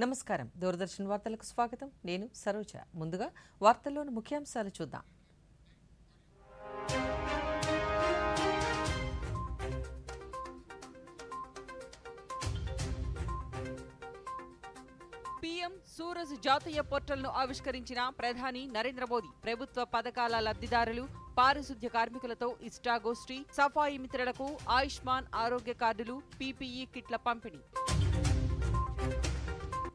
నమస్కారం. దూరదర్శన్ వార్తలకు స్వాగతం. నేను సరోజ. ముందుగా వార్తల్లోని ముఖ్యాంశాలు చూద్దాం. పీఎం సూరజ్ జాతీయ పోర్టల్ను ఆవిష్కరించిన ప్రధాని నరేంద్ర మోదీ ప్రభుత్వ పథకాల లబ్ధిదారులు, పారిశుద్ధ్య కార్మికులతో ఇష్టాగోష్ఠి, సఫాయి మిత్రులకు ఆయుష్మాన్ ఆరోగ్య కార్డులు, పీపీఈ కిట్ల పంపిణీ.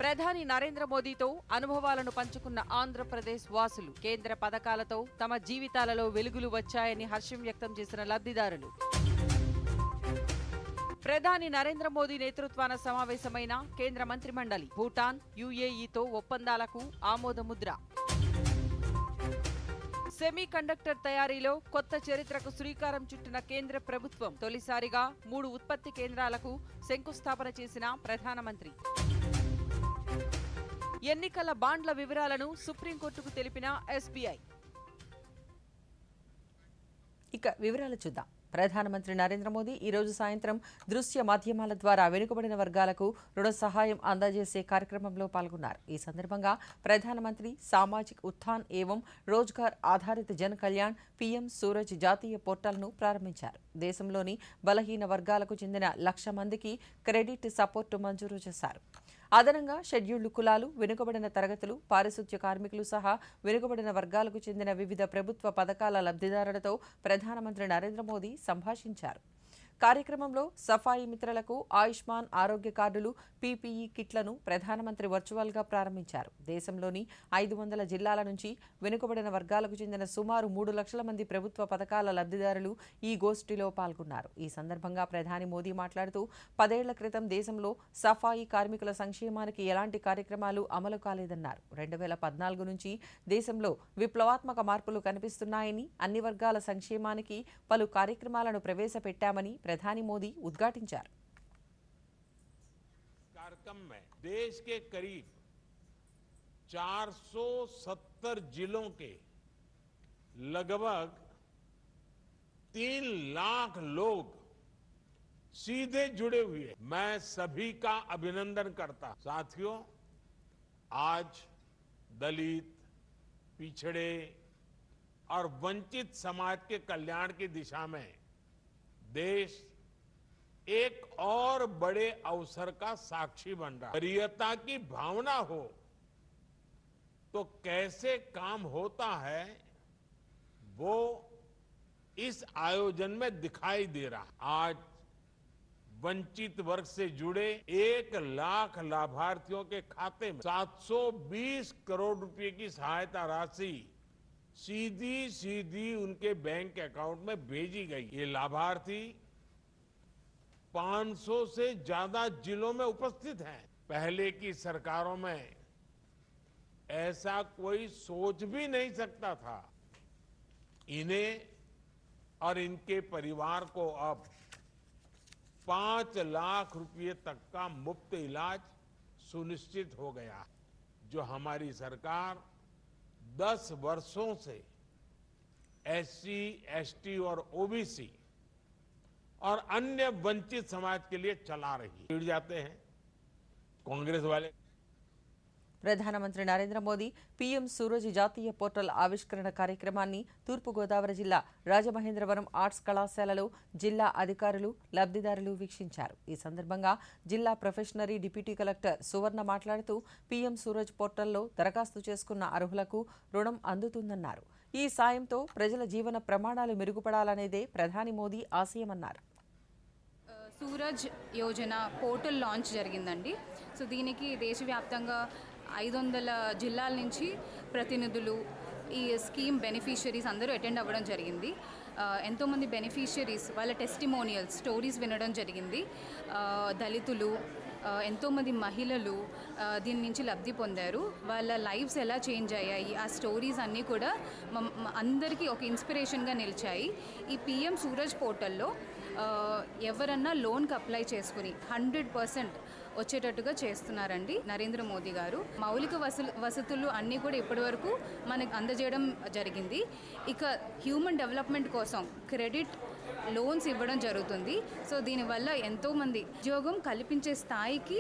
ప్రధాని నరేంద్ర మోదీతో అనుభవాలను పంచుకున్న ఆంధ్రప్రదేశ్ వాసులు కేంద్ర పథకాలతో తమ జీవితాలలో వెలుగులు వచ్చాయని హర్షం వ్యక్తం చేసిన లబ్ధిదారులు. ప్రధాని నరేంద్ర మోదీ నేతృత్వాన సమావేశమైన కేంద్ర మంత్రిమండలి భూటాన్, యుఏఈతో ఒప్పందాలకు ఆమోదముద్ర. సెమీ కండక్టర్ తయారీలో కొత్త చరిత్రకు శ్రీకారం చుట్టిన కేంద్ర ప్రభుత్వం తొలిసారిగా 3 ఉత్పత్తి కేంద్రాలకు శంకుస్థాపన చేసిన ప్రధానమంత్రి. ఎన్నికల బాండ్ల వివరాలను సుప్రీంకోర్టుకు తెలిపిన ఎస్బీఐ. ఇక వివరాలు చూద్దాం. ప్రధానమంత్రి నరేంద్ర మోదీ ఈరోజు సాయంత్రం దృశ్య మాధ్యమాల ద్వారా వెనుకబడిన వర్గాలకు రుణ సహాయం అందజేసే కార్యక్రమంలో పాల్గొన్నారు. ఈ సందర్భంగా ప్రధానమంత్రి సామాజిక్ ఉత్థాన్ ఏవం రోజ్గార్ ఆధారిత జన్ కళ్యాణ్ పీఎం సూరజ్ జాతీయ పోర్టల్ను ప్రారంభించారు. దేశంలోని బలహీన వర్గాలకు చెందిన 1,00,000 మందికి క్రెడిట్ సపోర్టు మంజూరు చేశారు. అదనంగా షెడ్యూల్డ్ కులాలు, వెనుకబడిన తరగతులు, పారిశుద్ధ్య కార్మికులు సహా వెనుకబడిన వర్గాలకు చెందిన వివిధ ప్రభుత్వ పథకాల లబ్ధిదారులతో ప్రధానమంత్రి నరేంద్ర మోదీ సంభాషించారు. కార్యక్రమంలో సఫాయి మిత్రులకు ఆయుష్మాన్ ఆరోగ్య కార్డులు, పీపీఈ కిట్లను ప్రధానమంత్రి వర్చువల్గా ప్రారంభించారు. దేశంలోని 500 జిల్లాల నుంచి వెనుకబడిన వర్గాలకు చెందిన సుమారు 3 లక్షల మంది ప్రభుత్వ పథకాల లబ్ధిదారులు ఈ గోష్ఠిలో పాల్గొన్నారు. ఈ సందర్భంగా ప్రధాని మోదీ మాట్లాడుతూ 10 ఏళ్ల క్రితం దేశంలో సఫాయి కార్మికుల సంక్షేమానికి ఎలాంటి కార్యక్రమాలు అమలు కాలేదన్నారు. 2014 నుంచి దేశంలో విప్లవాత్మక మార్పులు కనిపిస్తున్నాయని, అన్ని వర్గాల సంక్షేమానికి పలు కార్యక్రమాలను ప్రవేశపెట్టామని प्रधानी मोदी उद्घाटिंचाరు. कार्यक्रम में देश के करीब 470 जिलों के लगभग 3 लाख लोग सीधे जुड़े हुए हैं. मैं सभी का अभिनंदन करता. साथियों, आज दलित, पिछड़े और वंचित समाज के कल्याण की दिशा में देश एक और बड़े अवसर का साक्षी बन रहा है. वरीयता की भावना हो तो कैसे काम होता है वो इस आयोजन में दिखाई दे रहा है. आज वंचित वर्ग से जुड़े 1 लाख लाभार्थियों के खाते में 720 करोड़ रुपए की सहायता राशि सीधी उनके बैंक अकाउंट में भेजी गई. ये लाभार्थी 500 से ज्यादा जिलों में उपस्थित हैं. पहले की सरकारों में ऐसा कोई सोच भी नहीं सकता था. इन्हें और इनके परिवार को अब 5 लाख रुपए तक का मुफ्त इलाज सुनिश्चित हो गया, जो हमारी सरकार 10 वर्षों से एससी, एसटी और ओबीसी और अन्य वंचित समाज के लिए चला रही. जुड़ जाते हैं कांग्रेस वाले. ప్రధానమంత్రి నరేంద్ర మోదీ పీఎం సూరజ్ జాతీయ పోర్టల్ ఆవిష్కరణ కార్యక్రమాన్ని తూర్పుగోదావరి జిల్లా రాజమహేంద్రవరం ఆర్ట్స్ కళాశాలలో జిల్లా అధికారులు, లబ్ధిదారులు వీక్షించారు. ఈ సందర్భంగా జిల్లా ప్రొఫెషనరీ డిప్యూటీ కలెక్టర్ సువర్ణ మాట్లాడుతూ పీఎం సూరజ్ పోర్టల్లో దరఖాస్తు చేసుకున్న అర్హులకు రుణం అందుతుందన్నారు. ఈ సాయంతో ప్రజల జీవన ప్రమాణాలు మెరుగుపడాలనేదే ప్రధాని మోదీ ఆశయమన్నారు. సూరజ్ యోజన పోర్టల్ లాంచ్ జరిగిందండి. సో దీనికి దేశవ్యాప్తంగా 500 జిల్లాల నుంచి ప్రతినిధులు, ఈ స్కీమ్ బెనిఫిషరీస్ అందరూ అటెండ్ అవ్వడం జరిగింది. ఎంతోమంది బెనిఫిషరీస్ వాళ్ళ టెస్టిమోనియల్స్, స్టోరీస్ వినడం జరిగింది. దళితులు, ఎంతోమంది మహిళలు దీని నుంచి లబ్ధి పొందారు. వాళ్ళ లైఫ్స్ ఎలా చేంజ్ అయ్యాయి, ఆ స్టోరీస్ అన్నీ కూడా అందరికీ ఒక ఇన్స్పిరేషన్గా నిలిచాయి. ఈ పీఎం సూరజ్ పోర్టల్లో ఎవరన్నా లోన్కి అప్లై చేసుకుని 100% వచ్చేటట్టుగా చేస్తున్నారండి నరేంద్ర మోదీ గారు. మౌలిక వసతులు అన్నీ కూడా ఇప్పటివరకు మనకు అందజేయడం జరిగింది. ఇక హ్యూమన్ డెవలప్మెంట్ కోసం క్రెడిట్ లోన్స్ ఇవ్వడం జరుగుతుంది. సో దీనివల్ల ఎంతోమంది ఉద్యోగం కల్పించే స్థాయికి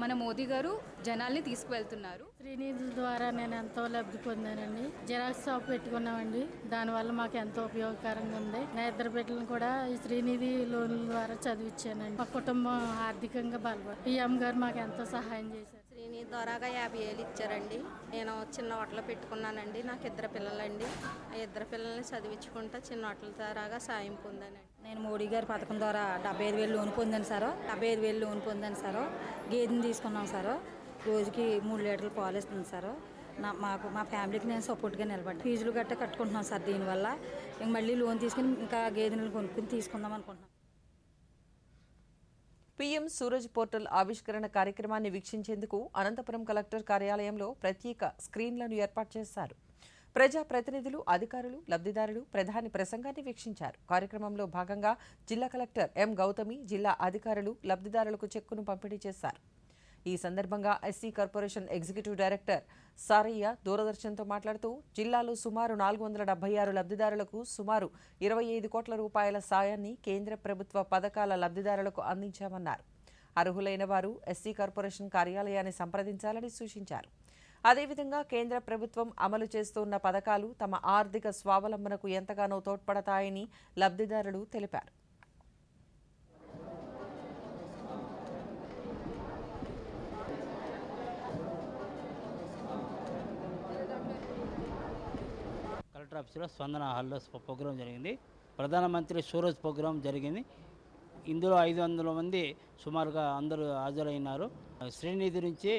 మన మోదీ గారు జనాల్ని తీసుకువెళ్తున్నారు. శ్రీనిధి ద్వారా నేను ఎంతో లబ్ధి పొందానండి. జిరాక్స్ షాప్ పెట్టుకున్నామండి. దానివల్ల మాకు ఎంతో ఉపయోగకరంగా ఉంది. నా ఇద్దరు బిడ్డలను కూడా ఈ శ్రీనిధి లోన్ల ద్వారా చదివించానండి. మా కుటుంబం ఆర్థికంగా బలపడి పిఎం గారు మాకు ఎంతో సహాయం చేశారు. శ్రీనిధి ద్వారాగా 50,000 ఇచ్చారండి. నేను చిన్న హోటల్ పెట్టుకున్నానండి. నాకు 2 పిల్లలండి. ఆ 2 పిల్లల్ని చదివించుకుంటా చిన్న హోటల్ ద్వారాగా సాయం పొందానండి. నేను మోడీ గారి పథకం ద్వారా 75,000 లోన్ పొందాను సార్. 75,000 లోన్ పొందాను సార్. గేదెని తీసుకున్నాం సార్. రోజుకి 3 లీటర్లు పాలు ఇస్తుంది సార్. మా ఫ్యామిలీకి నేను సపోర్ట్గా నిలబడ్డాను. ఫీజులు గట్టా కట్టుకుంటున్నాం సార్. దీనివల్ల ఇంక మళ్ళీ లోన్ తీసుకుని ఇంకా గేదెలను కొనుక్కుని తీసుకుందాం అనుకుంటున్నాం. పీఎం సూరజ్ పోర్టల్ ఆవిష్కరణ కార్యక్రమాన్ని వీక్షించేందుకు అనంతపురం కలెక్టర్ కార్యాలయంలో ప్రత్యేక స్క్రీన్లను ఏర్పాటు చేశారు. ప్రజా ప్రతినిధులు, అధికారులు, లబ్ధిదారులు ప్రధాని ప్రసంగాన్ని వీక్షించారు. కార్యక్రమంలో భాగంగా జిల్లా కలెక్టర్ ఎం గౌతమి, జిల్లా అధికారులు లబ్ధిదారులకు చెక్కును పంపిణీ చేశారు. ఈ సందర్భంగా SC corporation executive director Sarayya దూరదర్శన్తో మాట్లాడుతూ జిల్లాలో సుమారు 476 లబ్ధిదారులకు సుమారు 25 కోట్ల రూపాయల సాయాన్ని కేంద్ర ప్రభుత్వ పథకాల లబ్ధిదారులకు అందించామన్నారు. అర్హులైన వారు ఎస్సీ కార్పొరేషన్ కార్యాలయాన్ని సంప్రదించాలని సూచించారు. అదేవిధంగా కేంద్ర ప్రభుత్వం అమలు చేస్తున్న పథకాలు తమ ఆర్థిక స్వావలంబనకు ఎంతగానో తోడ్పడతాయని లబ్ధిదారులు తెలిపారు. కలెక్టర్ ఆఫీసులో స్పందన హాల్లో ప్రోగ్రాం జరిగింది. ప్రధానమంత్రి సూరజ్ ప్రోగ్రాం జరిగింది. ఇందులో 500 మంది సుమారుగా అందరూ హాజరైనారు. శ్రీనిధి నుంచి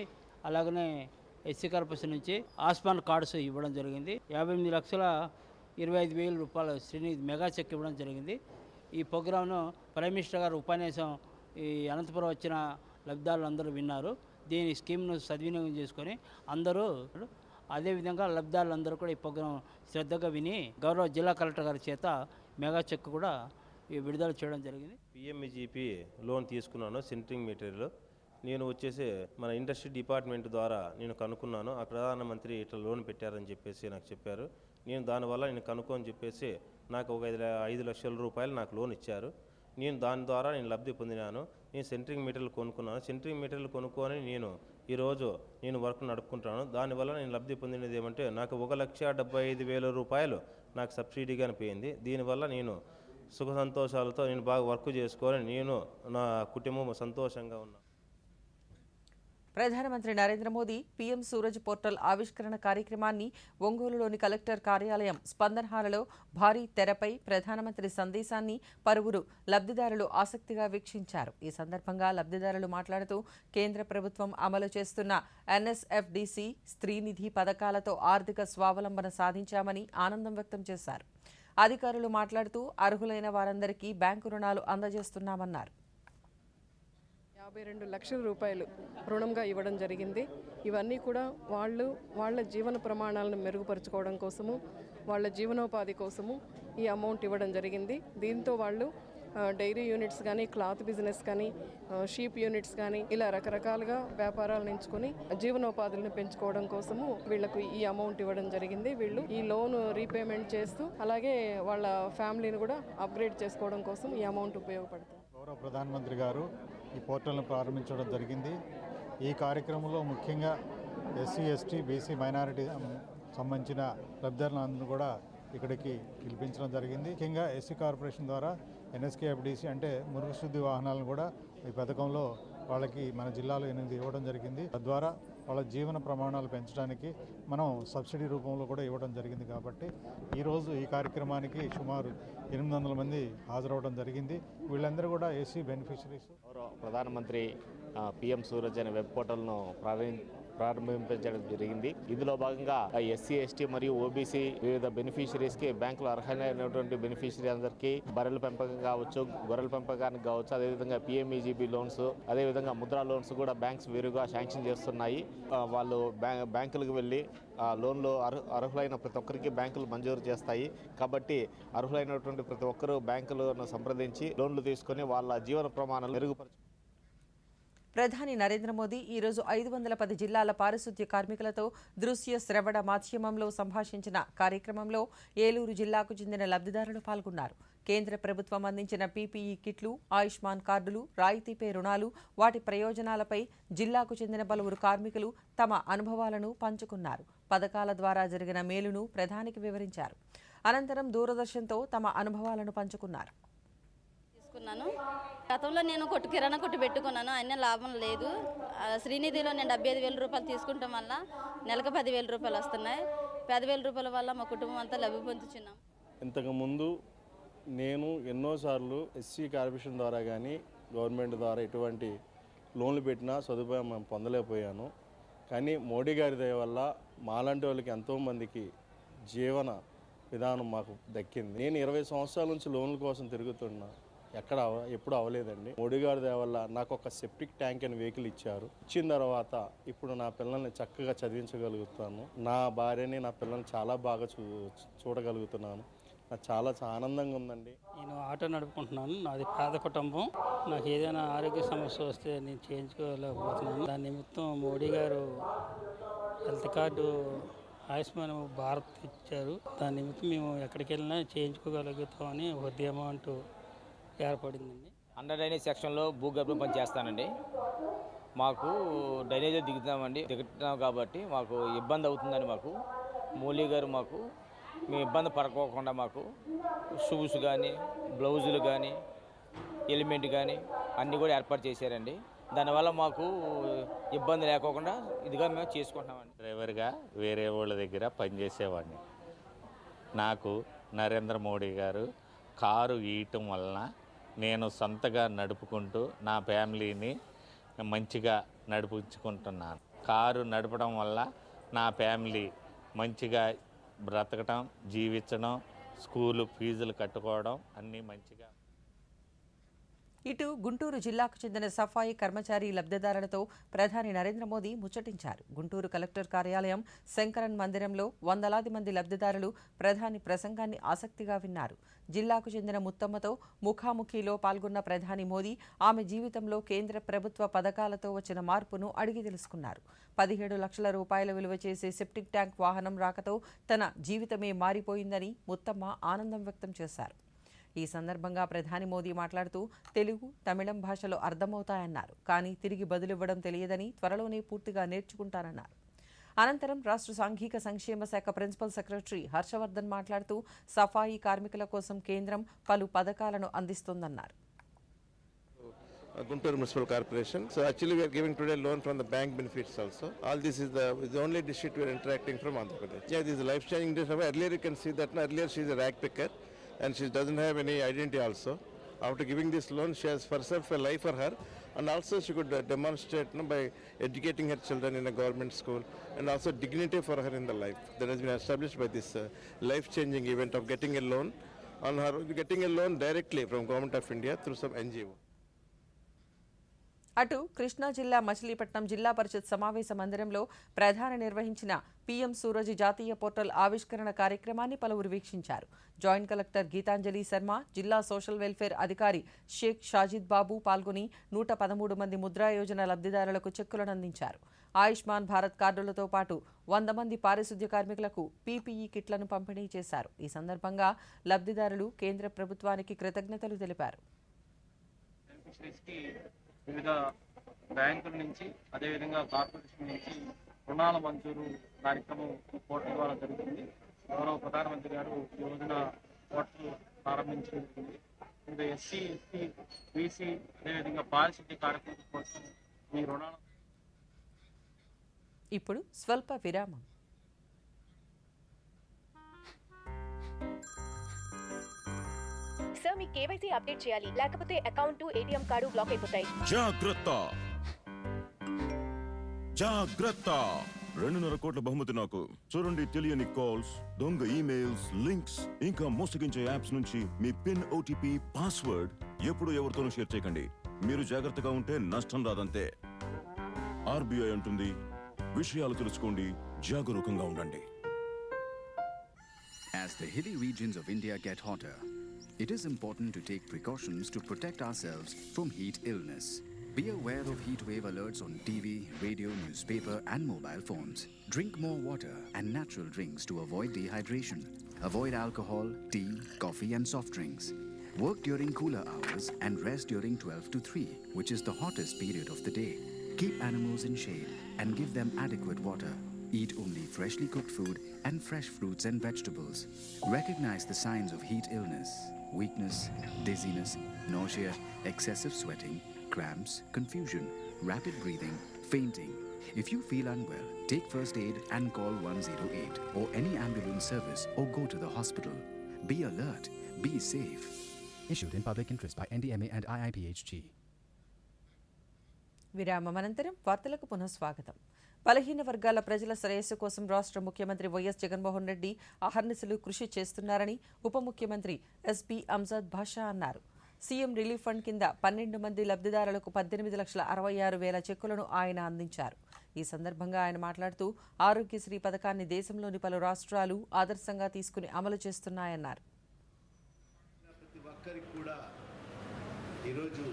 అలాగనే ఎస్సీ కార్పొరేషన్ నుంచి ఆస్మాన్ కార్డ్స్ ఇవ్వడం జరిగింది. 58,25,000 రూపాయలు శ్రీనిధి మెగా చెక్ ఇవ్వడం జరిగింది. ఈ ప్రోగ్రాంను ప్రైమ్ మినిస్టర్ గారు ఉపన్యాసం ఈ అనంతపురం వచ్చిన లబ్ధిదారులు అందరూ విన్నారు. దీని స్కీమ్ను సద్వినియోగం చేసుకొని అందరూ అదేవిధంగా లబ్ధిదారులందరూ కూడా ఈ ప్రోగ్రాం శ్రద్ధగా విని గౌరవ జిల్లా కలెక్టర్ గారి చేత మెగా చెక్ కూడా విడుదల చేయడం జరిగింది. పిఎంఈజీపీ లోన్ తీసుకున్నాను. సెంట్రింగ్ మెటీరియల్ నేను వచ్చేసి మన ఇండస్ట్రీ డిపార్ట్మెంట్ ద్వారా నేను కనుక్కున్నాను. ఆ ప్రధానమంత్రి ఇట్లా లోన్ పెట్టారని చెప్పేసి నాకు చెప్పారు. నేను దానివల్ల నేను కనుక్కొని చెప్పేసి నాకు ఒక 5 లక్షల రూపాయలు నాకు లోన్ ఇచ్చారు. నేను దాని ద్వారా నేను లబ్ధి పొందినాను. నేను సెంట్రింగ్ మెటీరియల్ కొనుక్కున్నాను. సెంట్రింగ్ మెటీరియల్ కొనుక్కొని ఈరోజు నేను వర్క్ నడుపుకుంటాను. దానివల్ల నేను లబ్ధి పొందినది ఏమంటే నాకు 1,75,000 రూపాయలు నాకు సబ్సిడీగా పోయింది. దీనివల్ల నేను సుఖ సంతోషాలతో నేను బాగా వర్క్ చేసుకొని నేను నా కుటుంబం సంతోషంగా ఉన్నాను. ప్రధానమంత్రి నరేంద్ర మోదీ పీఎం సూరజ్ పోర్టల్ ఆవిష్కరణ కార్యక్రమాన్ని ఒంగోలులోని కలెక్టర్ కార్యాలయం స్పందన హాల్లో భారీ తెరపై ప్రధానమంత్రి సందేశాన్ని పలువురు లబ్ధిదారులు ఆసక్తిగా వీక్షించారు. ఈ సందర్భంగా లబ్ధిదారులు మాట్లాడుతూ కేంద్ర ప్రభుత్వం అమలు చేస్తున్న ఎన్ఎస్ఎఫ్డిసి, స్త్రీనిధి పథకాలతో ఆర్థిక స్వావలంబన సాధించామని ఆనందం వ్యక్తం చేశారు. అధికారులు మాట్లాడుతూ అర్హులైన వారందరికీ బ్యాంకు రుణాలు అందజేస్తున్నామన్నారు. 52 లక్షల రూపాయలు రుణంగా ఇవ్వడం జరిగింది. ఇవన్నీ కూడా వాళ్ళ జీవన ప్రమాణాలను మెరుగుపరుచుకోవడం కోసము, వాళ్ళ జీవనోపాధి కోసము ఈ అమౌంట్ ఇవ్వడం జరిగింది. దీంతో వాళ్ళు డైరీ యూనిట్స్ కానీ, క్లాత్ బిజినెస్ కానీ, షీప్ యూనిట్స్ కానీ ఇలా రకరకాలుగా వ్యాపారాలను ఎంచుకొని జీవనోపాధులను పెంచుకోవడం కోసము వీళ్లకు ఈ అమౌంట్ ఇవ్వడం జరిగింది. వీళ్ళు ఈ లోన్ రీపేమెంట్ చేస్తూ అలాగే వాళ్ళ ఫ్యామిలీని కూడా అప్గ్రేడ్ చేసుకోవడం కోసం ఈ అమౌంట్ ఉపయోగపడుతుంది. గౌరవ ప్రధానమంత్రి గారు ఈ పోర్టల్ను ప్రారంభించడం జరిగింది. ఈ కార్యక్రమంలో ముఖ్యంగా ఎస్సీ, ఎస్టీ, బీసీ, మైనారిటీ సంబంధించిన లబ్ధిదారులందరూ కూడా ఇక్కడికి పిలిపించడం జరిగింది. ముఖ్యంగా ఎస్సీ కార్పొరేషన్ ద్వారా ఎన్ఎస్కేఎఫ్డిసి అంటే మురుగుశుద్ధి వాహనాలను కూడా ఈ పథకంలో వాళ్ళకి మన జిల్లాలో 8 ఇవ్వడం జరిగింది. తద్వారా వాళ్ళ జీవన ప్రమాణాలు పెంచడానికి మనం సబ్సిడీ రూపంలో కూడా ఇవ్వడం జరిగింది. కాబట్టి ఈరోజు ఈ కార్యక్రమానికి సుమారు 800 మంది హాజరవడం జరిగింది. వీళ్ళందరూ కూడా ఎస్సీ బెనిఫిషరీస్. ప్రధానమంత్రి పిఎం సూరజ్ అనే వెబ్ పోర్టల్ను ప్రారంభించడం జరిగింది. ఇందులో భాగంగా ఎస్సీ, ఎస్టీ మరియు ఓబీసీ వివిధ బెనిఫిషరీస్కి బ్యాంకులు అర్హులైనటువంటి బెనిఫిషరీ అందరికీ బర్రెల పెంపకం కావచ్చు, గొర్రెల పెంపకానికి కావచ్చు, అదేవిధంగా పిఎంఈజీబీ లోన్స్, అదేవిధంగా ముద్రా లోన్స్ కూడా బ్యాంక్స్ వీరుగా శాంక్షన్ చేస్తున్నాయి. వాళ్ళు బ్యాంకులకు వెళ్ళి లోన్లు అర్హులైన ప్రతి ఒక్కరికి బ్యాంకులు మంజూరు చేస్తాయి. కాబట్టి అర్హులైనటువంటి ప్రతి ఒక్కరూ బ్యాంకులను సంప్రదించి లోన్లు తీసుకొని వాళ్ళ జీవన ప్రమాణాలు మెరుగుపరచు. ప్రధాని నరేంద్ర మోదీ ఈరోజు 510 జిల్లాల పారిశుద్ధ్య కార్మికులతో దృశ్య శ్రవణ మాధ్యమంలో సంభాషించిన కార్యక్రమంలో ఏలూరు జిల్లాకు చెందిన లబ్ధిదారులు పాల్గొన్నారు. కేంద్ర ప్రభుత్వం అందించిన పీపీఈ కిట్లు, ఆయుష్మాన్ కార్డులు, రాయితీపై రుణాలు, వాటి ప్రయోజనాలపై జిల్లాకు చెందిన పలువురు కార్మికులు తమ అనుభవాలను పంచుకున్నారు. పథకాల ద్వారా జరిగిన మేలును ప్రధానికి వివరించారు. అనంతరం దూరదర్శన్తో తమ అనుభవాలను పంచుకున్నారు. గతంలో నేను కిరాణా కొట్టు పెట్టుకున్నాను, అయినా లాభం లేదు. శ్రీనిధిలో నేను 75,000 రూపాయలు తీసుకుంటాం వల్ల నెలకు 10,000 రూపాయలు వస్తున్నాయి. 10,000 రూపాయల వల్ల మా కుటుంబం అంతా లబ్ధి పొందుతున్నాం. ఇంతకుముందు నేను ఎన్నోసార్లు ఎస్సీ కార్పొరేషన్ ద్వారా కానీ గవర్నమెంట్ ద్వారా ఎటువంటి లోన్లు పెట్టినా సదుపాయం మేము పొందలేకపోయాను. కానీ మోడీ గారి దయ వల్ల మాలాంటి వాళ్ళకి ఎంతోమందికి జీవన విధానం మాకు దక్కింది. నేను 20 సంవత్సరాల నుంచి లోన్ల కోసం తిరుగుతున్నా, ఎప్పుడు అవ్వలేదండి. మోడీ గారి దయ వల్ల నాకు ఒక సెప్టిక్ ట్యాంక్ అని వెహికల్ ఇచ్చారు. ఇచ్చిన తర్వాత ఇప్పుడు నా పిల్లల్ని చక్కగా చదివించగలుగుతాను. నా భార్యని, నా పిల్లల్ని చాలా బాగా చూడగలుగుతున్నాను. నాకు చాలా ఆనందంగా ఉందండి. నేను ఆటో నడుపుకుంటున్నాను. నాది పేద కుటుంబం. నాకు ఏదైనా ఆరోగ్య సమస్య వస్తే నేను చేయించుకోలేకపోతున్నాను. దాని నిమిత్తం మోడీ గారు హెల్త్ కార్డు, ఆయుష్మాన్ భారత్ ఇచ్చారు. దాని నిమిత్తం మేము ఎక్కడికి వెళ్ళినా చేయించుకోగలుగుతామని ఉద్యమం అంటూ ఏర్పడిందండి. అండర్ డ్రైనేజ్ సెక్షన్లో భూగర్భం పని చేస్తానండి. మాకు డ్రైనేజ్ దిగుతున్నాం కాబట్టి మాకు ఇబ్బంది అవుతుందని మాకు మోడీ గారు మేము ఇబ్బంది పడుకోకుండా మాకు షూస్ కానీ, బ్లౌజులు కానీ, ఎలిమెంట్ కానీ అన్నీ కూడా ఏర్పాటు చేశారండి. దానివల్ల మాకు ఇబ్బంది లేకోకుండా ఇదిగా మేము చేసుకుంటున్నామండి. డ్రైవర్గా వేరే వాళ్ళ దగ్గర పనిచేసేవాడిని. నాకు నరేంద్ర మోడీ గారు కారు ఇవ్వటం వలన నేను సొంతగా నడుపుకుంటూ నా ఫ్యామిలీని మంచిగా నడిపించుకుంటున్నాను. కారు నడపడం వల్ల నా ఫ్యామిలీ మంచిగా బ్రతకడం, జీవించడం, స్కూలు ఫీజులు కట్టుకోవడం అన్నీ మంచిగా. ఇటు గుంటూరు జిల్లాకు చెందిన సఫాయి కర్మచారి లబ్ధిదారులతో ప్రధాని నరేంద్ర మోదీ ముచ్చటించారు. గుంటూరు కలెక్టర్ కార్యాలయం శంకరన్ మందిరంలో వందలాది మంది లబ్ధిదారులు ప్రధాని ప్రసంగాన్ని ఆసక్తిగా విన్నారు. జిల్లాకు చెందిన ముత్తమ్మతో ముఖాముఖిలో పాల్గొన్న ప్రధాని మోదీ ఆమె జీవితంలో కేంద్ర ప్రభుత్వ పథకాలతో వచ్చిన మార్పును అడిగి తెలుసుకున్నారు. 17 లక్షల రూపాయల విలువ చేసే సెప్టిక్ ట్యాంక్ వాహనం రాకతో తన జీవితమే మారిపోయిందని ముత్తమ్మ ఆనందం వ్యక్తం చేశారు. ఈ సందర్భంగా ప్రధాని మోదీ మాట్లాడుతూ తెలుగు, తమిళం భాషలో అర్థమవుతాయన్నారు. కానీ తిరిగి బదులివ్వడం తెలియదని, త్వరలోనే పూర్తిగా నేర్చుకుంటారన్నారు. అనంతరం రాష్ట్ర సాంఘిక సంక్షేమ శాఖ ప్రిన్సిపల్ సెక్రటరీ హర్షవర్ధన్ మాట్లాడుతూ సఫాయి కార్మికుల కోసం కేంద్రం పలు పథకాలను అందిస్తోందన్నారు. Guntur Municipal Corporation. So actually we are giving today loan from the bank benefits also. All this is the only district we are interacting from Andhra Pradesh. Yeah, this is a life-changing district. Earlier you can see that earlier she is a rag picker and she doesn't have any identity also. After giving this loan, she has herself a life for her, and also she could demonstrate by educating her children in a government school, and also dignity for her in the life that has been established by this life-changing event of getting a loan directly from Government of India through some NGO. అటు కృష్ణా జిల్లా మచిలీపట్నం జిల్లా పరిషత్ సమావేశ మందిరంలో ప్రధాని నిర్వహించిన PM Suraj జాతీయ portal ఆవిష్కరణ కార్యక్రమాన్ని పలువురు వీక్షించారు. జాయింట్ కలెక్టర్ గీతాంజలి శర్మ, జిల్లా సోషల్ వెల్ఫేర్ అధికారి షేక్ షాజిద్ బాబు పాల్గొని 113 మంది ముద్రా యోజన లబ్ధిదారులకు చెక్కులను అందించారు. ఆయుష్మాన్ భారత్ కార్డులతో పాటు 100 మంది పారిశుద్ధ్య కార్మికులకు పీపీఈ కిట్లను పంపిణీ చేశారు. ఈ సందర్భంగా లబ్ధిదారులు కేంద్ర ప్రభుత్వానికి కృతజ్ఞతలు తెలిపారు. వివిధ బ్యాంకుల నుంచి, అదేవిధంగా కార్పొరేషన్ నుంచి రుణాల మంజూరు కార్యక్రమం పోర్టల్ ద్వారా జరుగుతుంది. గౌరవ ప్రధానమంత్రి గారు ఈ రోజున పోర్టల్ ప్రారంభించడం జరిగింది. వివిధ ఎస్సీ, ఎస్టీ, బీసీ, అదేవిధంగా పారిశుద్ధ్య కార్యక్రమం కోసం ఈ రుణాల. ఇప్పుడు స్వల్ప విరామం. సార్, మీ కేవైసీ అప్డేట్ చేయాలి, లేకపోతే అకౌంట్, ఏటీఎం కార్డు బ్లాక్ అయిపోతాయి. జాగ్రత్త జాగ్రత్త, 2.5 కోట్ల బహుమతి నాకు. చూడండి, తెలియని కాల్స్, దొంగ ఈమెయిల్స్, లింక్స్, ఇంకా మోసగించే యాప్స్ నుంచి మీ పిన్, ఓటీపీ, పాస్వర్డ్ ఎప్పుడు ఎవరితోనూ షేర్ చేయకండి. మీరు జాగ్రత్తగా ఉంటే నష్టం రాదంతే. ఆర్బీఐ అంటుంది, విషయాలు తెలుసుకోండి, జాగరూకంగా ఉండండి. As the hilly regions of India get hotter, it is important to take precautions to protect ourselves from heat illness. Be aware of heat wave alerts on TV, radio, newspaper and mobile phones. Drink more water and natural drinks to avoid dehydration. Avoid alcohol, tea, coffee and soft drinks. Work during cooler hours and rest during 12 to 3, which is the hottest period of the day. Keep animals in shade and give them adequate water. Eat only freshly cooked food and fresh fruits and vegetables. Recognize the signs of heat illness, weakness, dizziness, nausea, excessive sweating, cramps, confusion, rapid breathing, fainting. If you feel unwell, take first aid and call 108 or any ambulance service or go to the hospital. Be alert. Be safe. Issued in public interest by NDMA and IIPHG. విరామం అనంతరం వార్తలకు పునఃస్వాగతం. బలహీన వర్గాల ప్రజల శ్రేయస్సు కోసం రాష్ట్ర ముఖ్యమంత్రి వైఎస్ జగన్మోహన్ రెడ్డి అహర్నిశలు కృషి చేస్తున్నారని ఉప ముఖ్యమంత్రి ఎస్పీ అంజద్ బాషా అన్నారు. సీఎం రిలీఫ్ ఫండ్ కింద 12 మంది లబ్ధిదారులకు 18,66,000 చెక్కులను ఆయన అందించారు. ఈ సందర్భంగా ఆయన మాట్లాడుతూ ఆరోగ్యశ్రీ పథకాన్ని దేశంలోని పలు రాష్ట్రాలు ఆదర్శంగా తీసుకుని అమలు చేస్తున్నాయన్నారు. ప్రతి ఒక్కరికి కూడా ఈరోజు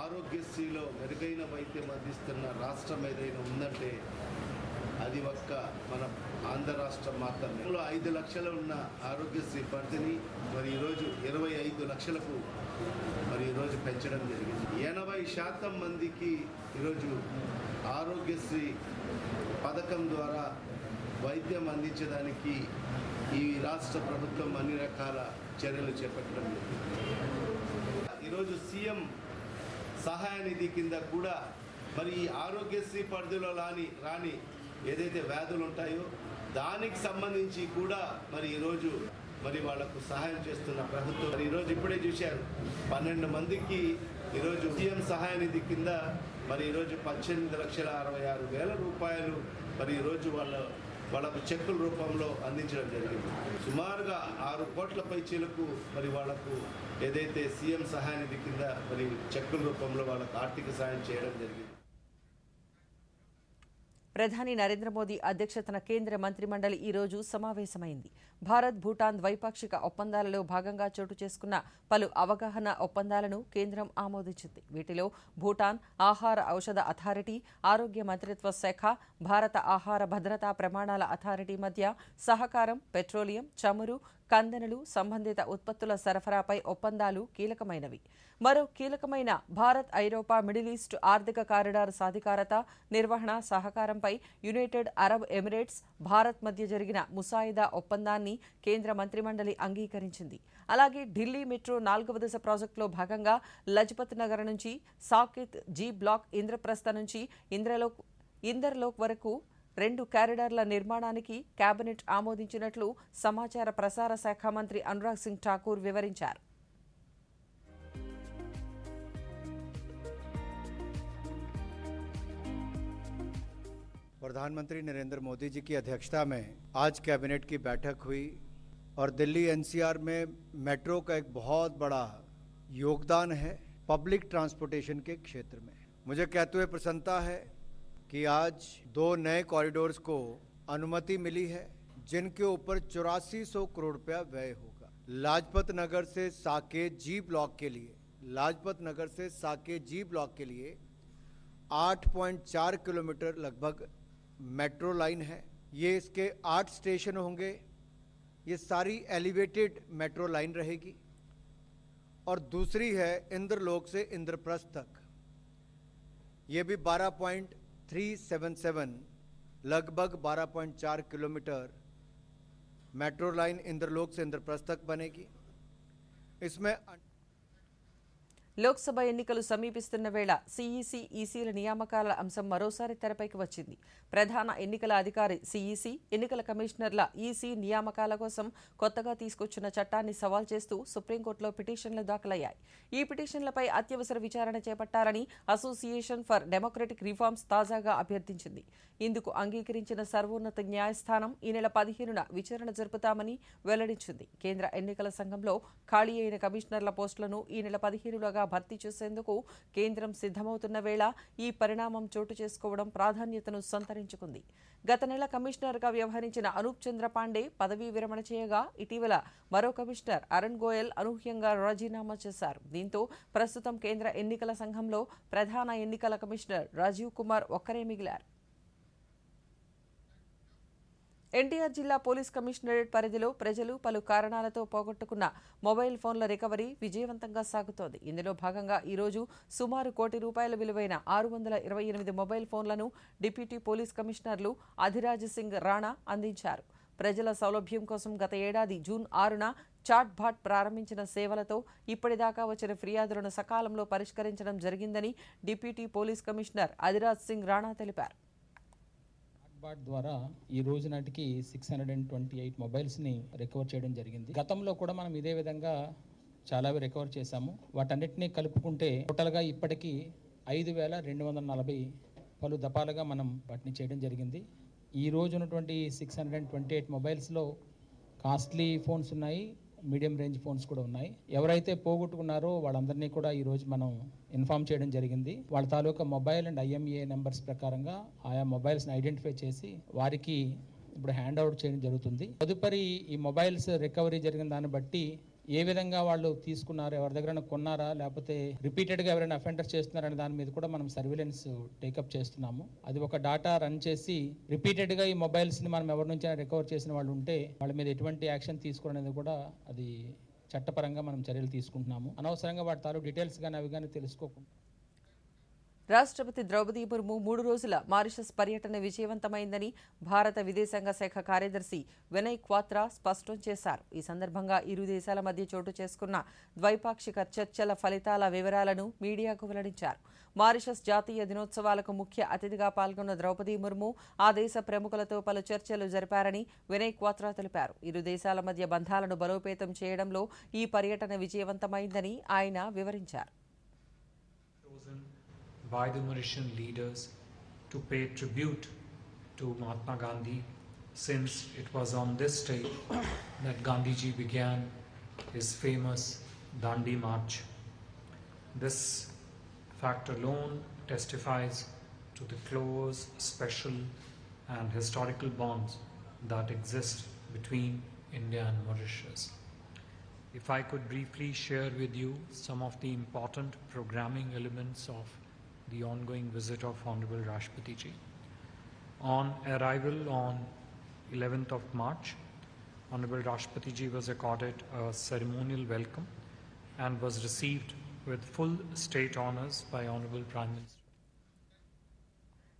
ఆరోగ్యశ్రీలో మెరుగైన వైద్యం అందిస్తున్న రాష్ట్రం ఏదైనా ఉందంటే అది ఒక్క మన ఆంధ్ర రాష్ట్రం మాత్రమే. 5 లక్షలు ఉన్న ఆరోగ్యశ్రీ పరిధిని మరి ఈరోజు 25 లక్షలకు మరి ఈరోజు పెంచడం జరిగింది. 80% మందికి ఈరోజు ఆరోగ్యశ్రీ పథకం ద్వారా వైద్యం అందించడానికి ఈ రాష్ట్ర ప్రభుత్వం అన్ని రకాల చర్యలు చేపట్టడం జరిగింది. ఈరోజు సీఎం సహాయ నిధి కింద కూడా మరి ఈ ఆరోగ్యశ్రీ పరిధిలో రాని ఏదైతే వ్యాధులు ఉంటాయో దానికి సంబంధించి కూడా మరి ఈరోజు మరి వాళ్లకు సహాయం చేస్తున్న ప్రభుత్వం. మరి ఈరోజు ఇప్పుడే చూశారు 12 మందికి ఈరోజు సీఎం సహాయ నిధి కింద మరి ఈరోజు 18,66,000 రూపాయలు మరి ఈరోజు వాళ్ళకు చెక్కుల రూపంలో అందించడం జరిగింది. సుమారుగా 6 కోట్ల పైచీలకు మరి వాళ్లకు ఏదైతే సీఎం సహాయ నిధి కింద మరి చెక్కుల రూపంలో వాళ్ళకు ఆర్థిక సాయం చేయడం జరిగింది. ప్రధాని నరేంద్ర మోదీ అధ్యక్షతన కేంద్ర మంత్రిమండలి ఈ రోజు సమావేశమైంది. భారత్ భూటాన్ ద్వైపాక్షిక ఒప్పందాలలో భాగంగా చోటు చేసుకున్న పలు అవగాహన ఒప్పందాలను కేంద్రం ఆమోదించింది. వీటిలో భూటాన్ ఆహార ఔషధ అథారిటీ, ఆరోగ్య మంత్రిత్వ శాఖ, భారత ఆహార భద్రతా ప్రమాణాల అథారిటీ మధ్య సహకారం, పెట్రోలియం, చమురు, కందెనలు, సంబంధిత ఉత్పత్తుల సరఫరాపై ఒప్పందాలు కీలకమైనవి. మరో కీలకమైన భారత్ ఐరోపా మిడిల్ ఈస్ట్ ఆర్థిక కారిడార్ సాధికారత, నిర్వహణ సహకారంపై యునైటెడ్ అరబ్ ఎమిరేట్స్, భారత్ మధ్య జరిగిన ముసాయిదా ఒప్పందాన్ని కేంద్ర మంత్రిమండలి అంగీకరించింది. అలాగే ఢిల్లీ మెట్రో 4వ దశ ప్రాజెక్టులో భాగంగా లజ్పత్ నగర్ నుంచి సాకేత్, జీ బ్లాక్, ఇంద్రప్రస్థ నుంచి ఇందర్లోక్ వరకు 2 కారిడార్ల నిర్మాణానికి కేబినెట్ ఆమోదించినట్లు సమాచార ప్రసార శాఖ మంత్రి అనురాగ్ సింగ్ ఠాకూర్ వివరించారు. प्रधानमंत्री नरेंद्र मोदी जी की अध्यक्षता में आज कैबिनेट की बैठक हुई और दिल्ली एनसीआर में मेट्रो का एक बहुत बड़ा योगदान है पब्लिक ट्रांसपोर्टेशन के क्षेत्र में. मुझे कहते हुए प्रसन्नता है कि आज 2 नए कॉरिडोर्स को अनुमति मिली है जिनके ऊपर 8400 करोड़ रुपया व्यय होगा. लाजपत नगर से साकेत जी ब्लॉक के लिए 8.4 किलोमीटर लगभग मेट्रो लाइन है. ये इसके 8 स्टेशन होंगे. ये सारी एलिवेटेड मेट्रो लाइन रहेगी. और दूसरी है इंद्रलोक से इंद्रप्रस्थ तक. ये भी 12.377 लगभग 12.4 किलोमीटर मेट्रो लाइन इंद्रलोक से इंद्रप्रस्थ तक बनेगी. इसमें లోక్సభ ఎన్నికలు సమీపిస్తున్న వేళ సీఈసీ, ఈసీల నియామకాల అంశం మరోసారి తెరపైకి వచ్చింది. ప్రధాన ఎన్నికల అధికారి సీఈసీ, ఎన్నికల కమిషనర్ల ఈసీ నియామకాల కోసం కొత్తగా తీసుకొచ్చిన చట్టాన్ని సవాల్ చేస్తూ సుప్రీంకోర్టులో పిటిషన్లు దాఖలయ్యాయి. ఈ పిటిషన్లపై అత్యవసర విచారణ చేపట్టాలని అసోసియేషన్ ఫర్ డెమోక్రటిక్ రిఫార్మ్స్ తాజాగా అభ్యర్థించింది. ఇందుకు అంగీకరించిన సర్వోన్నత న్యాయస్థానం ఈ నెల 15న విచారణ జరుపుతామని వెల్లడించింది. కేంద్ర ఎన్నికల సంఘంలో ఖాళీ అయిన కమిషనర్ల పోస్టులను ఈ నెల 15లోగా భర్తీ చేసేందుకు కేంద్రం సిద్ధమవుతున్న వేళ ఈ పరిణామం చోటు చేసుకోవడం ప్రాధాన్యతను సంతరించుకుంది. గత నెల కమిషనర్గా వ్యవహరించిన అనూప్ చంద్ర పాండే పదవీ విరమణ చేయగా ఇటీవల మరో కమిషనర్ అరుణ్ గోయల్ అనూహ్యంగా రాజీనామా చేశారు. దీంతో ప్రస్తుతం కేంద్ర ఎన్నికల సంఘంలో ప్రధాన ఎన్నికల కమిషనర్ రాజీవ్ కుమార్ ఒక్కరే మిగిలారు. ఎన్టీఆర్ జిల్లా పోలీస్ కమిషనరేట్ పరిధిలో ప్రజలు పలు కారణాలతో పోగొట్టుకున్న మొబైల్ ఫోన్ల రికవరీ విజయవంతంగా సాగుతోంది. ఇందులో భాగంగా ఈరోజు సుమారు ₹1 కోటి విలువైన 628 మొబైల్ ఫోన్లను డిప్యూటీ పోలీస్ కమిషనర్లు అధిరాజ్ సింగ్ రాణా అందించారు. ప్రజల సౌలభ్యం కోసం గత ఏడాది జూన్ 6న చాట్ బాట్ ప్రారంభించిన సేవలతో ఇప్పటిదాకా వచ్చిన ఫిర్యాదులను సకాలంలో పరిష్కరించడం జరిగిందని deputy police commissioner Adhiraj Singh Rana తెలిపారు. బాట్ ద్వారా ఈ రోజు నాటికి 628 మొబైల్స్ని రికవర్ చేయడం జరిగింది. గతంలో కూడా మనం ఇదే విధంగా చాలావి రికవర్ చేశాము. వాటన్నిటినీ కలుపుకుంటే టోటల్గా ఇప్పటికీ 5240 పలు దఫాలుగా మనం వాటిని చేయడం జరిగింది. ఈ రోజు ఉన్నటువంటి 628 మొబైల్స్లో కాస్ట్లీ ఫోన్స్ ఉన్నాయి, మీడియం రేంజ్ ఫోన్స్ కూడా ఉన్నాయి. ఎవరైతే పోగొట్టుకున్నారో వాళ్ళందరినీ కూడా ఈరోజు మనం ఇన్ఫామ్ చేయడం జరిగింది. వాళ్ళ తాలూకా మొబైల్ అండ్ IMEI నెంబర్స్ ప్రకారంగా ఆయా మొబైల్స్ని ఐడెంటిఫై చేసి వారికి ఇప్పుడు హ్యాండ్ అవుట్ చేయడం జరుగుతుంది. తదుపరి ఈ మొబైల్స్ రికవరీ జరిగిన దాన్ని బట్టి ఏ విధంగా వాళ్ళు తీసుకున్నారు, ఎవరి దగ్గర కొన్నారా, లేకపోతే రిపీటెడ్గా ఎవరైనా అఫెండర్స్ చేస్తున్నారనే దాని మీద కూడా మనం సర్వేలెన్స్ టేకప్ చేస్తున్నాము. అది ఒక డాటా రన్ చేసి రిపీటెడ్గా ఈ మొబైల్స్ని మనం ఎవరి నుంచి రికవర్ చేసిన వాళ్ళు ఉంటే వాళ్ళ మీద ఎటువంటి యాక్షన్ తీసుకోవడం కూడా అది చట్టపరంగా మనం చర్యలు తీసుకుంటున్నాము. అనవసరంగా వాటి తాలూకు డీటెయిల్స్ కానీ అవి కానీ తెలుసుకోకుండా. రాష్ట్రపతి ద్రౌపది ముర్ము 3 రోజుల మారిషస్ పర్యటన విజయవంతమైందని భారత విదేశాంగ శాఖ కార్యదర్శి వినయ్ క్వాత్రా స్పష్టం చేశారు. ఈ సందర్భంగా ఇరు దేశాల మధ్య చోటు చేసుకున్న ద్వైపాక్షిక చర్చల ఫలితాల వివరాలను మీడియాకు వెల్లడించారు. మారిషస్ జాతీయ దినోత్సవాలకు ముఖ్య అతిథిగా పాల్గొన్న ద్రౌపది ముర్ము ఆ దేశ ప్రముఖులతో పలు చర్చలు జరిపారని వినయ్ క్వాత్రా తెలిపారు. ఇరు దేశాల మధ్య బంధాలను బలోపేతం చేయడంలో ఈ పర్యటన విజయవంతమైందని ఆయన వివరించారు. By the Mauritian leaders to pay tribute to Mahatma Gandhi, since it was on this day that Gandhiji began his famous Dandi March. This fact alone testifies to the close, special and historical bonds that exist between India and Mauritius. If I could briefly share with you some of the important programming elements of the ongoing visit of Honorable Rashtrapati Ji. On arrival on 11th of March, Honorable Rashtrapati Ji was accorded a ceremonial welcome and was received with full state honours by Honorable Prime Minister.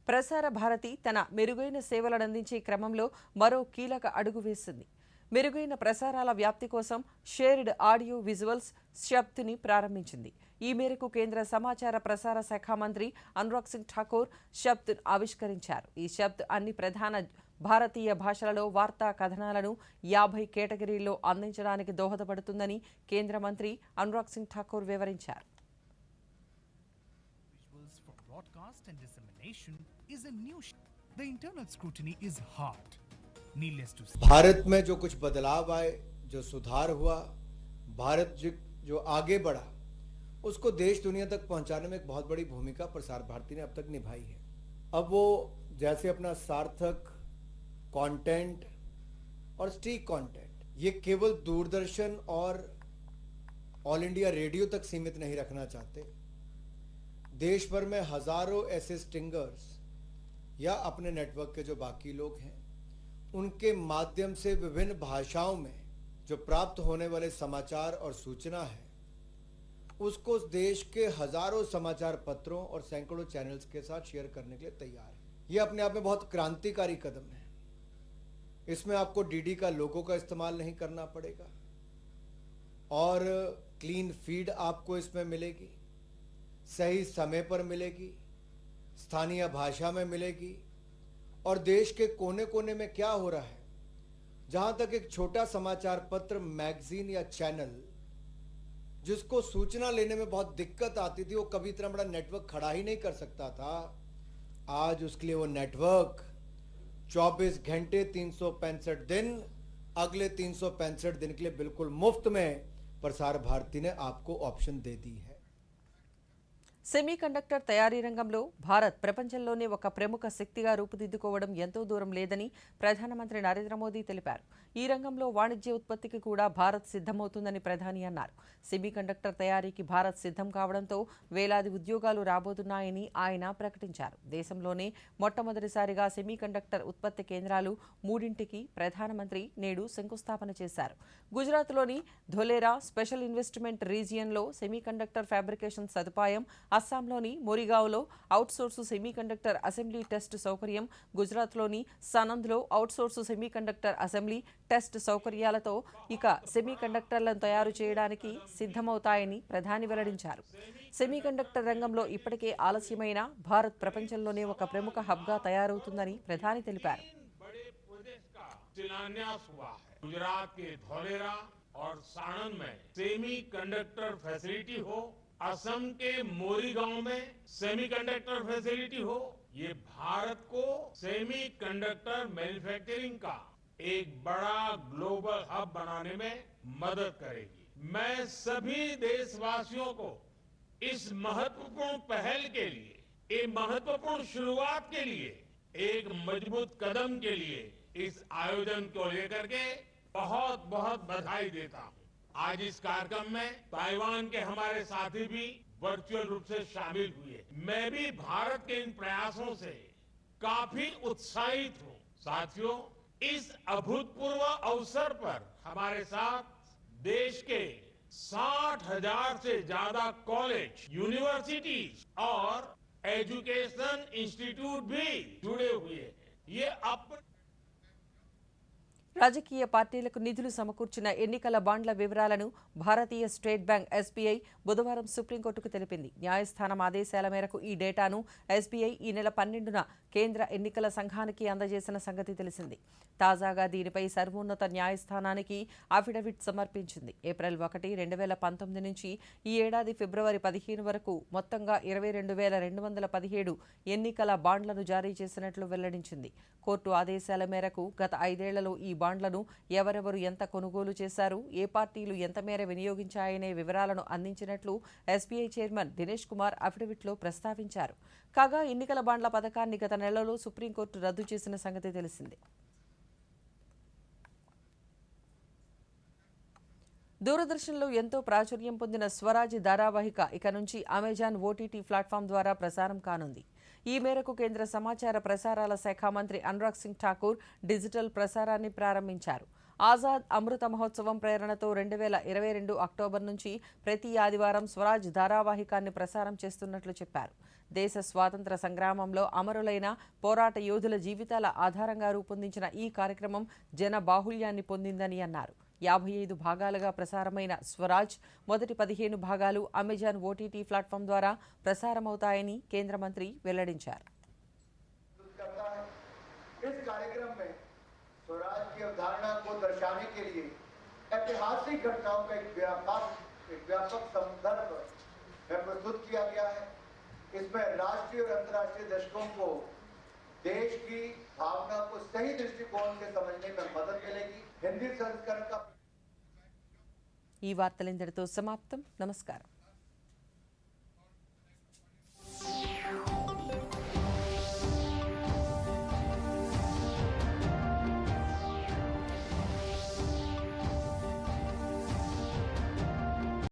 Prasar Bharati తన మెరుగైన సేవలను అందించే క్రమంలో మరో కీలక అడుగు వేసింది. మెరుగైన ప్రసారాల వ్యాప్తి కోసం షేర్డ్ ఆడియో విజువల్స్ శబ్ద్ని ప్రారంభించింది. ఈ మేరకు కేంద్ర సమాచార ప్రసార శాఖ మంత్రి అనురాగ్ సింగ్ ఠాకూర్ శబ్ద్ ఆవిష్కరించారు. ఈ శబ్ద్ అన్ని ప్రధాన భారతీయ భాషలలో వార్తా కథనాలను 50 కేటగిరీల్లో అందించడానికి దోహదపడుతుందని కేంద్ర మంత్రి అనురాగ్ సింగ్ ఠాకూర్ వివరించారు. भारत में जो कुछ बदलाव आए, जो सुधार हुआ, भारत जो आगे बढ़ा, उसको देश दुनिया तक पहुंचाने में एक बहुत बड़ी भूमिका प्रसार भारती ने अब तक निभाई है. अब वो जैसे अपना सार्थक कंटेंट और स्ट्रीक कंटेंट ये केवल दूरदर्शन और ऑल इंडिया रेडियो तक सीमित नहीं रखना चाहते. देश भर में हजारों ऐसे स्टिंगर्स या अपने नेटवर्क के जो बाकी लोग हैं उनके माध्यम से विभिन्न भाषाओं में जो प्राप्त होने वाले समाचार और सूचना है उसको देश के हजारों समाचार पत्रों और सैकड़ों चैनल्स के साथ शेयर करने के लिए तैयार है. ये अपने आप में बहुत क्रांतिकारी कदम है. इसमें आपको डीडी का लोगो का इस्तेमाल नहीं करना पड़ेगा और क्लीन फीड आपको इसमें मिलेगी, सही समय पर मिलेगी, स्थानीय भाषा में मिलेगी और देश के कोने कोने में क्या हो रहा है, जहां तक एक छोटा समाचार पत्र, मैगजीन या चैनल जिसको सूचना लेने में बहुत दिक्कत आती थी, वो कभी इतना बड़ा नेटवर्क खड़ा ही नहीं कर सकता था, आज उसके लिए वो नेटवर्क 24 घंटे 365 दिन अगले 365 दिन के लिए बिल्कुल मुफ्त में प्रसार भारती ने आपको ऑप्शन दे दी है. సెమీకండక్టర్ తయారీ రంగంలో భారత్ ప్రపంచంలోనే ఒక ప్రముఖ శక్తిగా రూపుదిద్దుకోవడం ఎంతో దూరం లేదని ప్రధానమంత్రి నరేంద్ర మోదీ తెలిపారు. ఈ రంగంలో వాణిజ్య ఉత్పత్తికి కూడా భారత్ సిద్ధమవుతుందని ప్రధాని అన్నారు. సెమీకండక్టర్ తయారీకి భారత్ సిద్ధం కావడంతో వేలాది ఉద్యోగాలు రాబోతున్నాయని ఆయన ప్రకటించారు. దేశంలోనే మొట్టమొదటిసారిగా సెమీకండక్టర్ ఉత్పత్తి కేంద్రాలు 3ంటికి ప్రధానమంత్రి నేడు శంకుస్థాపన చేశారు. గుజరాత్లోని ధోలేరా స్పెషల్ ఇన్వెస్ట్మెంట్ రీజియన్లో సెమీకండక్టర్ ఫ్యాబ్రికేషన్ సదుపాయం, అస్సాంలోని మొరిగావ్లో అవుట్సోర్సు సెమీకండక్టర్ అసెంబ్లీ టెస్ట్ సౌకర్యం, గుజరాత్లోని సనంద్లో అవుట్సోర్సు సెమీకండక్టర్ అసెంబ్లీ టెస్ట్ సౌకర్యాలతో ఇక సెమీకండక్టర్లను తయారు చేయడానికి సిద్ధమవుతాయని ప్రధాని వెల్లడించారు. సెమీకండక్టర్ రంగంలో ఇప్పటికే ఆలస్యమైన భారత్ ప్రపంచంలోనే ఒక ప్రముఖ హబ్గా తయారవుతుందని ప్రధాని తెలిపారు. गुजरात के धोलेरा और साणंद में सेमीकंडक्टर फैसिलिटी हो, असम के मोरीगांव में सेमीकंडक्टर फैसिलिटी हो, ये भारत को सेमीकंडक्टर मैन्युफैक्चरिंग का एक बड़ा ग्लोबल हब बनाने में मदद करेगी। मैं सभी देशवासियों को इस महत्वपूर्ण पहल के लिए, एक महत्वपूर्ण शुरुआत के लिए, एक मजबूत कदम के लिए इस आयोजन को लेकर के बहुत बहुत बधाई देता हूं। आज इस कार्यक्रम में ताइवान के हमारे साथी भी वर्चुअल रूप से शामिल हुए। मैं भी भारत के इन प्रयासों से काफी उत्साहित हूं। साथियों, इस अभूतपूर्व अवसर पर हमारे साथ देश के 60,000 से ज्यादा कॉलेज, यूनिवर्सिटीज और एजुकेशन इंस्टीट्यूट भी जुड़े हुए हैं। ये अपने రాజకీయ పార్టీలకు నిధులు సమకూర్చిన ఎన్నికల బాండ్ల వివరాలను భారతీయ స్టేట్ బ్యాంక్ ఎస్బీఐ బుధవారం సుప్రీంకోర్టుకు తెలిపింది. న్యాయస్థానం ఆదేశాల మేరకు ఈ డేటాను ఎస్బీఐ ఈ నెల 12న కేంద్ర ఎన్నికల సంఘానికి అందజేసిన సంగతి తెలిసింది. తాజాగా దీనిపై సర్వోన్నత న్యాయస్థానానికి అఫిడవిట్ సమర్పించింది. ఏప్రిల్ 1, 2019 నుంచి ఈ ఏడాది ఫిబ్రవరి 15 వరకు మొత్తంగా 22,217 ఎన్నికల బాండ్లను జారీ చేసినట్లు వెల్లడించింది. కోర్టు ఆదేశాల మేరకు గత 5 ఏళ్లలో ఈ బాండ్లను ఎవరెవరు ఎంత కొనుగోలు చేశారు, ఏ పార్టీలు ఎంత మేర వినియోగించాయనే వివరాలను అందించినట్లు ఎస్బీఐ చైర్మన్ దినేష్ కుమార్ అఫిడవిట్లో ప్రస్తావించారు. కాగా ఎన్నికల బాండ్ల పథకాన్ని గత నెలలో సుప్రీంకోర్టు రద్దు చేసిన సంగతి తెలిసింది. దూరదర్శన్లో ఎంతో ప్రాచుర్యం పొందిన స్వరాజ్ ధారావాహిక ఇక నుంచి అమెజాన్ ఓటీటీ ప్లాట్ఫామ్ ద్వారా ప్రసారం కానుంది. ఈ మేరకు కేంద్ర సమాచార ప్రసారాల శాఖ మంత్రి అనురాగ్ సింగ్ ఠాకూర్ డిజిటల్ ప్రసారాన్ని ప్రారంభించారు. ఆజాద్ అమృత మహోత్సవం ప్రేరణతో 2022 అక్టోబర్ నుంచి ప్రతి ఆదివారం స్వరాజ్ ధారావాహికాన్ని ప్రసారం చేస్తున్నట్లు చెప్పారు. దేశ స్వాతంత్ర సంగ్రామంలో అమరులైన పోరాట యోధుల జీవితాల ఆధారంగా రూపొందించిన ఈ కార్యక్రమం జన బాహుళ్యాన్ని పొందిందని అన్నారు. 55 భాగాలుగా ప్రసారమైన స్వరాజ్ మొదటి 15 భాగాలు అమెజాన్ ఓటీటీ ప్లాట్ఫామ్ ద్వారా ప్రసారమవుతాయని కేంద్ర మంత్రి వెల్లడించారు. स्वराज की अवधारणा को दर्शाने के लिए ऐतिहासिक घटनाओं का एक व्यापक संदर्भ में प्रस्तुत किया गया है। इसमें राष्ट्रीय और अंतर्राष्ट्रीय दर्शकों को देश की भावना को सही दृष्टिकोण से समझने में मदद मिलेगी। हिंदी संस्करण का ఈ వార్తలిందరితో సమాప్తం. నమస్కారం.